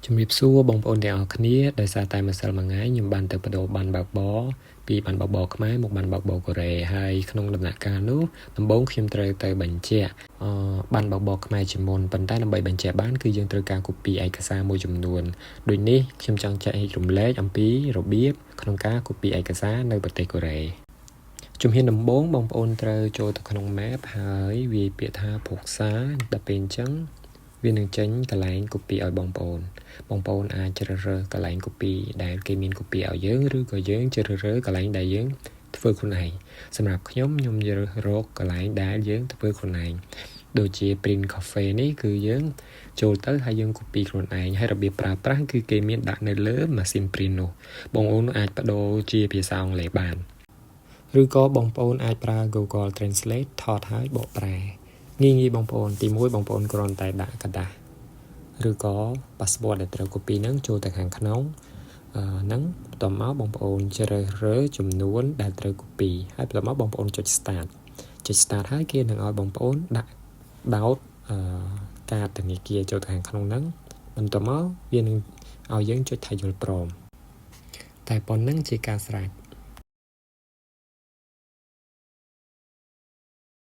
ជំរាបសួរបងប្អូនទាំងអស់គ្នាដោយសារតែម្សិលមិញខ្ញុំបានទៅបដូរបានបើកបរពីបានបើកបរខ្មែរមកបានបើកបរកូរ៉េហើយក្នុងដំណាក់កាលនោះដំបូងខ្ញុំត្រូវទៅបញ្ជាក់បានបើកបរខ្មែរជាមុនប៉ុន្តែដើម្បីបញ្ជាក់បានគឺយើងត្រូវការ copy ឯកសារមួយចំនួនដូចនេះខ្ញុំចង់ចែករំលែកអំពីរបៀបក្នុងការ copy ឯកសារនៅប្រទេសកូរ៉េជំហានដំបូងបងប្អូនត្រូវចូលទៅក្នុង map ហើយវាយពាក្យថា Proxa ដល់ពេលអញ្ចឹងវានឹងចេញកន្លែង copy ឲ្យបងប្អូនអាចជ្រើសរើសកន្លែង copy ដែលគេមាន copy ឲ្យយើងឬក៏យើងជ្រើសរើសកន្លែងដែលយើងធ្វើខ្លួនឯងសម្រាប់ខ្ញុំជ្រើសរកកន្លែងដែលយើងធ្វើខ្លួនឯងដូចជា print cafe នេះគឺយើងចូលទៅហើយយើង copy ខ្លួនឯងហើយរបៀបប្រើប្រាស់គឺគេមានដាក់នៅលើម៉ាស៊ីន print នោះបងប្អូនអាចបដូរជាភាសាអង់គ្លេសបានឬក៏បងប្អូនអាចប្រើ Google Translate ថតហើយបកប្រែងាយបងប្អូនទី1បងប្អូនគ្រាន់តែដាក់กระดาษឬក៏ password ដែលត្រូវ copy ហ្នឹងចូលទៅខាងក្នុងហ្នឹងបន្ទាប់មកបងប្អូនជ្រើសរើសចំនួនដែលត្រូវ copy ហើយបន្ទាប់មកបងប្អូនចុច start ហើយគេនឹងឲ្យបងប្អូនដាក់ដោតកាតធនាគារចូលទៅខាងក្នុងហ្នឹងបន្ទាប់មកវានឹងឲ្យយើងចុចថាយល់ព្រមតែប៉ុណ្្នឹងជាការស្រេច